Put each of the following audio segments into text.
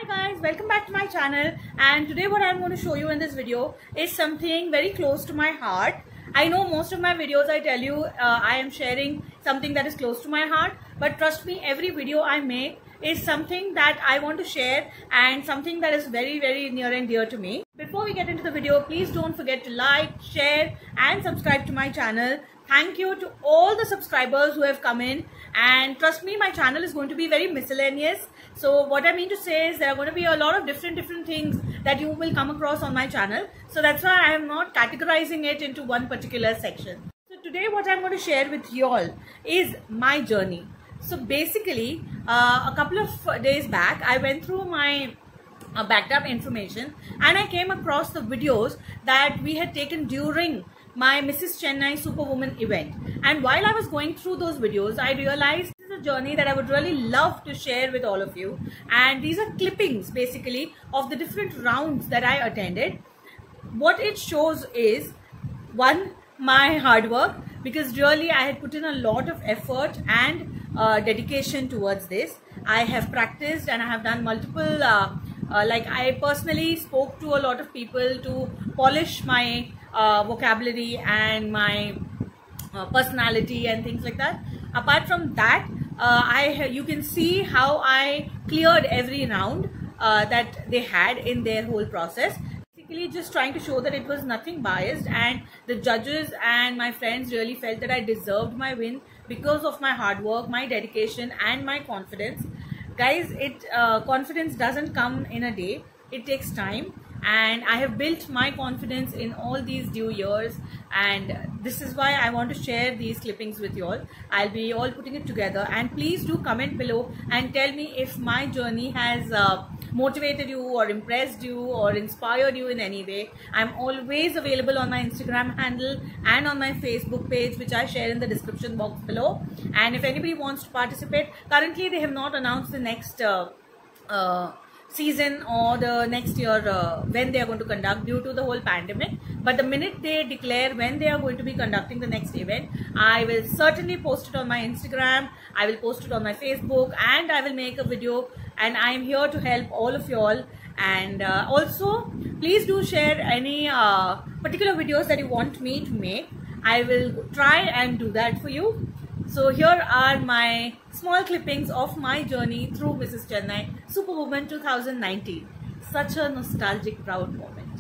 Hi guys, welcome back to my channel, and today what I'm going to show you in this video is something very close to my heart. I know most of my videos I tell you I am sharing something that is close to my heart, but trust me, every video I make is something that I want to share and something that is very near and dear to me. Before we get into the video, please don't forget to like, share and subscribe to my channel. Thank you to all the subscribers who have come in, and trust me, my channel is going to be very miscellaneous. So what I mean to say is there are going to be a lot of different things that you will come across on my channel. So that's why I am not categorizing it into one particular section. So today what I'm going to share with you all is my journey. So basically a couple of days back I went through my backed up information and I came across the videos that we had taken during my Mrs. Chennai Superwoman event. And while I was going through those videos, I realized this is a journey that I would really love to share with all of you. And these are clippings basically of the different rounds that I attended. What it shows is, one, my hard work, because really I had put in a lot of effort and dedication towards this. I have practiced and I have done multiple, like I personally spoke to a lot of people to polish my vocabulary and my personality and things like that. Apart from that, you can see how I cleared every round that they had in their whole process. Basically just trying to show that it was nothing biased, and the judges and my friends really felt that I deserved my win because of my hard work, my dedication and my confidence. Guys, confidence doesn't come in a day. It takes time, and I have built my confidence in all these due years, and this is why I want to share these clippings with you all. I'll be all putting it together, and please do comment below and tell me if my journey has motivated you or impressed you or inspired you in any way. I'm always available on my Instagram handle and on my Facebook page, which I share in the description box below. And if anybody wants to participate, currently they have not announced the next season or the next year when they are going to conduct due to the whole pandemic. But the minute they declare when they are going to be conducting the next event, I will certainly post it on my Instagram, I will post it on my Facebook, and I will make a video, and I am here to help all of you all. And also please do share any particular videos that you want me to make. I will try and do that for you. So here are my small clippings of my journey through Mrs. Chennai Superwoman 2019. Such a nostalgic, proud moment.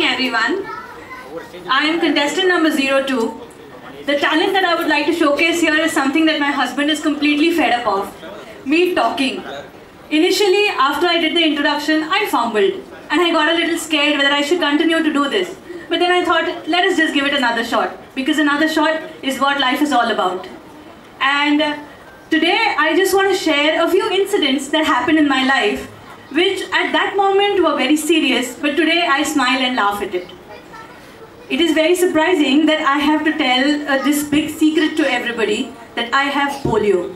Everyone, I am contestant number 02. The talent that I would like to showcase here is something that my husband is completely fed up of. Me talking. Initially, after I did the introduction, I fumbled and I got a little scared whether I should continue to do this. But then I thought, let us just give it another shot, because another shot is what life is all about. And today I just want to share a few incidents that happened in my life, which at that moment were very serious, but today I smile and laugh at it. It is very surprising that I have to tell this big secret to everybody, that I have polio.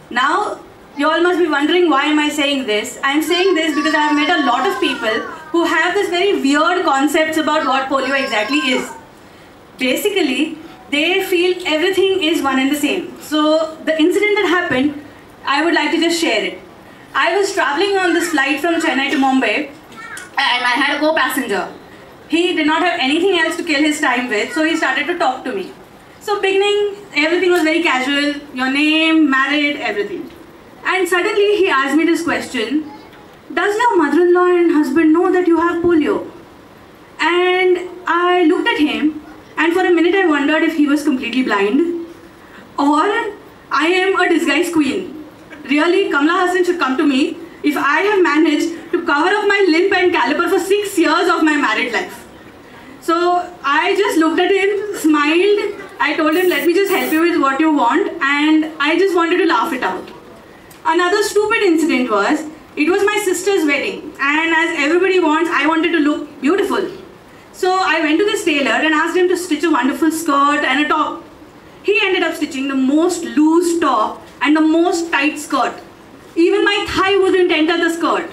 Now, you all must be wondering, why am I saying this? I am saying this because I have met a lot of people who have this very weird concepts about what polio exactly is. Basically, they feel everything is one and the same. So, the incident that happened, I would like to just share it. I was traveling on this flight from Chennai to Mumbai, and I had a co-passenger. He did not have anything else to kill his time with, so he started to talk to me. So beginning, everything was very casual, your name, married, everything. And suddenly he asked me this question, does your mother-in-law and husband know that you have polio? And I looked at him, and for a minute I wondered if he was completely blind, or I am a disguise queen. Really, Kamala Hassan should come to me if I have managed to cover up my limp and caliper for 6 years of my married life. So I just looked at him, smiled. I told him, let me just help you with what you want, and I just wanted to laugh it out. Another stupid incident was, it was my sister's wedding, and as everybody wants, I wanted to look beautiful. So I went to this tailor and asked him to stitch a wonderful skirt and a top. He ended up stitching the most loose top and the most tight skirt. Even my thigh wouldn't enter the skirt.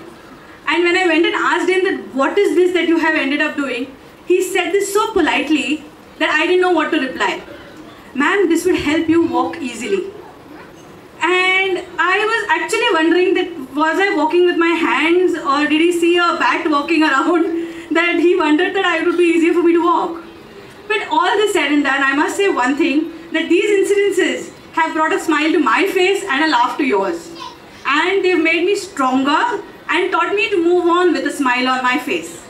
And when I went and asked him that, what is this that you have ended up doing? He said this so politely that I didn't know what to reply. Ma'am, this would help you walk easily. And I was actually wondering that, was I walking with my hands, or did he see a bat walking around that he wondered that it would be easier for me to walk? But all this said and done, I must say one thing, that these incidences have brought a smile to my face and a laugh to yours. And they've made me stronger and taught me to move on with a smile on my face.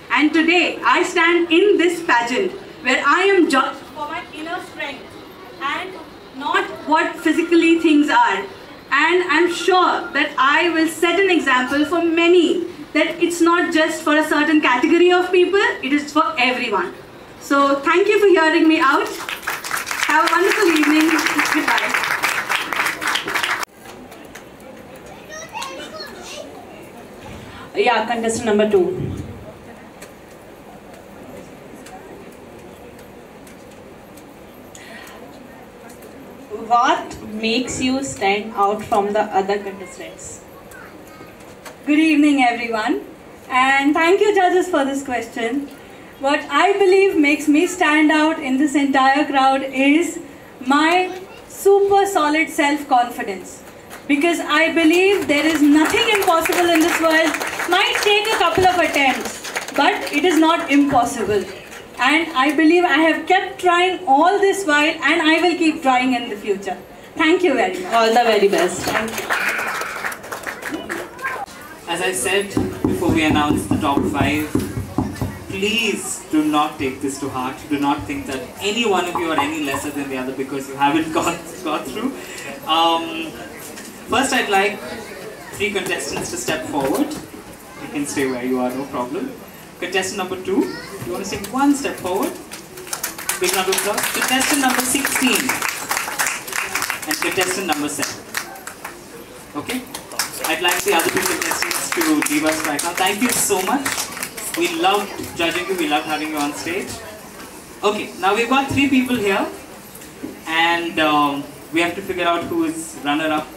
And today, I stand in this pageant where I am judged for my inner strength and not what physically things are. And I'm sure that I will set an example for many, that it's not just for a certain category of people, it is for everyone. So thank you for hearing me out. Have a wonderful evening. Goodbye. Yeah, contestant number 2. What makes you stand out from the other contestants? Good evening, everyone, and thank you, judges, for this question. What I believe makes me stand out in this entire crowd is my super solid self-confidence. Because I believe there is nothing impossible in this world. Might take a couple of attempts, but it is not impossible. And I believe I have kept trying all this while, and I will keep trying in the future. Thank you very much. All the very best. Thank you. As I said before we announced the top 5, please do not take this to heart. Do not think that any one of you are any lesser than the other because you haven't got through. First, I'd like 3 contestants to step forward. You can stay where you are, no problem. Contestant number 2, you want to take 1 step forward. Big round of applause. Contestant number 16 and contestant number 7. Okay? I'd like the other 2 contestants to leave us right now. Thank you so much. We loved judging you. We loved having you on stage. Okay, now we've got 3 people here, and we have to figure out who is runner-up,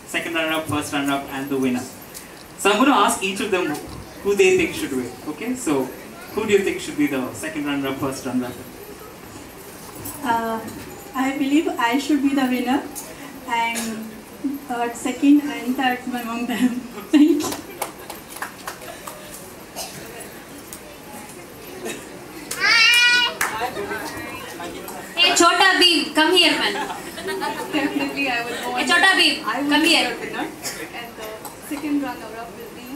second runner-up, first runner-up, and the winner. So I'm going to ask each of them who they think should win. Okay, so who do you think should be the second runner-up, first runner-up? I believe I should be the winner, and second and third among them. Thank you. Hey, Chota Beam, come here, man. Definitely, I would go. Hey, Chota Beam, come here. Winner. And the second runner-up will be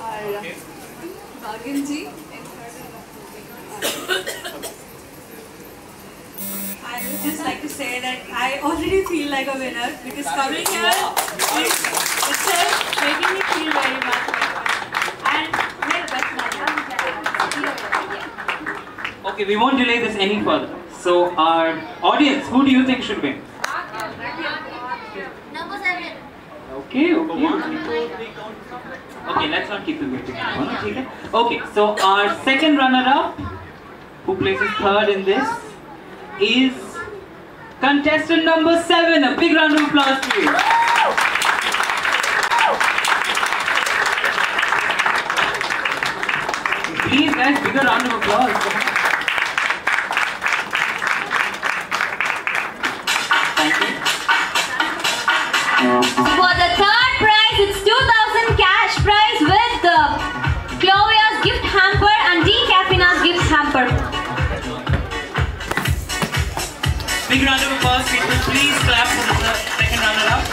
our Bhaganji, and third runner-up. I would just like to say that I already feel like a winner because coming here is itself making me feel very much better. And may the best man. Okay, we won't delay this any further. So our audience, who do you think should win? Number 7. Okay. Okay, let's not keep the waiting. Okay, so our second runner-up, who places third in this, is contestant number 7. A big round of applause to you. Please guys, bigger round of applause. Thank you. For the third prize, it's 2,000 cash prize with Chloe's gift hamper and Decafeina's gift hamper. Big round of applause, people. Please clap for the second runner-up.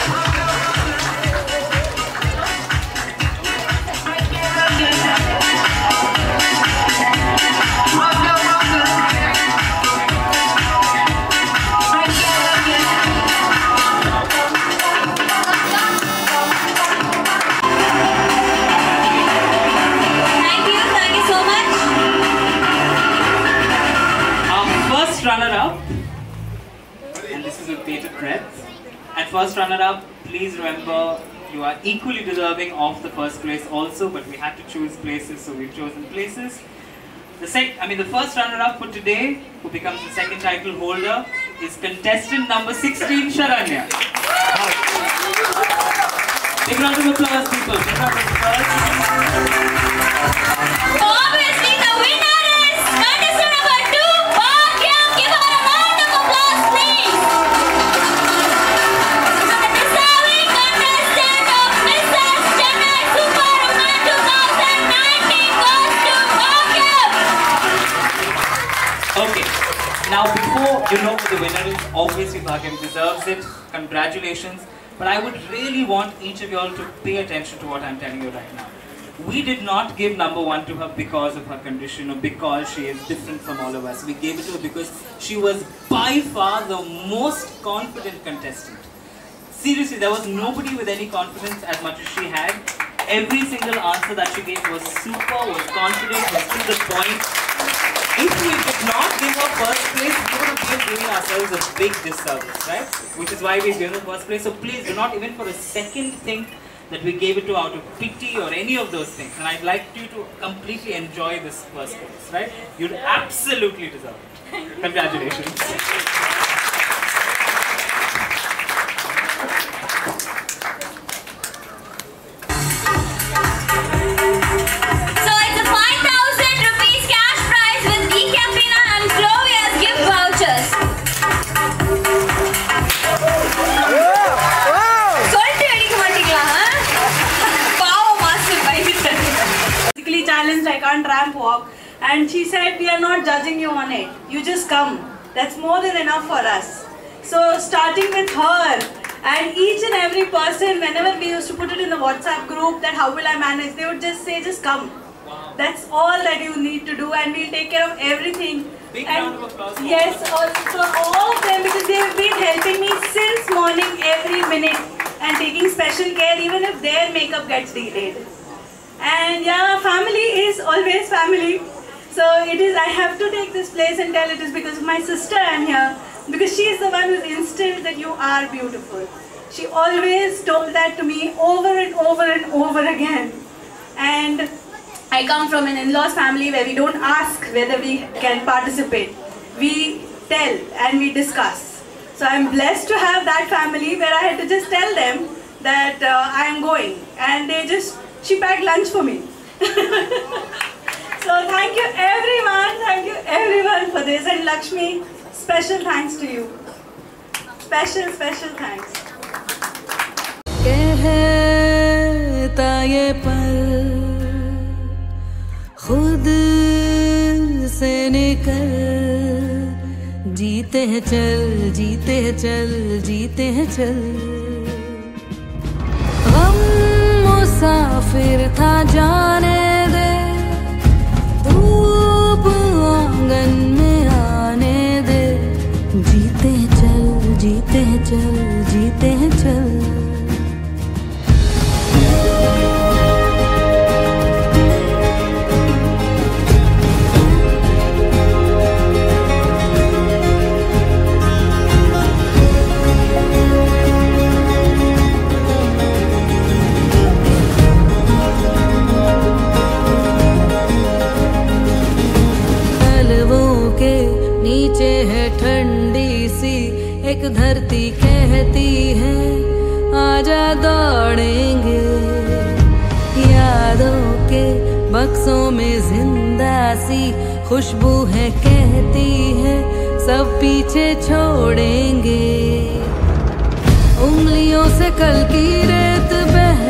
first runner-up, please remember you are equally deserving of the first place also, but we had to choose places, so we've chosen places. The first runner-up for today, who becomes the second title holder, is contestant number 16, Sharanya. Big round of applause, people. Big round of applause. Obviously, the winner is contestant number 2, Bhagya. Give her a round of applause, please. So the deserving contestant of Mrs. Chennai Superwoman 2019 goes to Bhagya. Okay, now before you know who the winner is, obviously Bhagyam deserves it. Congratulations. But I would really want each of you all to pay attention to what I'm telling you right now. We did not give number 1 to her because of her condition or because she is different from all of us. We gave it to her because she was by far the most confident contestant. Seriously, there was nobody with any confidence as much as she had. Every single answer that she gave was super, was confident, was to the point. If we did not give her first place, we would have been giving ourselves a big disservice, right? Which is why we gave her first place. So please do not even for a second think that we gave it to out of pity or any of those things. And I'd like you to completely enjoy this first place, right? You'd absolutely deserve it. Congratulations. I can't ramp walk, and she said, we are not judging you on it, you just come. That's more than enough for us. So starting with her and each and every person, whenever we used to put it in the WhatsApp group that how will I manage, they would just say, just come. That's all that you need to do, and we'll take care of everything. Big round of applause. Yes, also all of them, because they've been helping me since morning every minute and taking special care even if their makeup gets delayed. And yeah, family is always family. So it is, I have to take this place and tell it is because of my sister I'm here. Because she is the one who instilled that you are beautiful. She always told that to me over and over and over again. And I come from an in-laws family where we don't ask whether we can participate. We tell and we discuss. So I'm blessed to have that family where I had to just tell them that I am going. And she packed lunch for me. So thank you everyone for this, and Lakshmi, special thanks to you. Special thanks. कहता ये पल खुद से निकल, जीते हैं चल, जीते हैं चल, जीते हैं चल। गम मुसाफिर था जाने दे, धूप आंगन में आने दे, जीते हैं चल, जीते हैं चल, जीते हैं चल। नीचे है ठंडी सी एक धरती, कहती है आजा दौड़ेंगे। यादों के बक्सों में जिंदा सी खुशबू है, कहती है सब पीछे छोड़ेंगे। उंगलियों से कल की रेत बह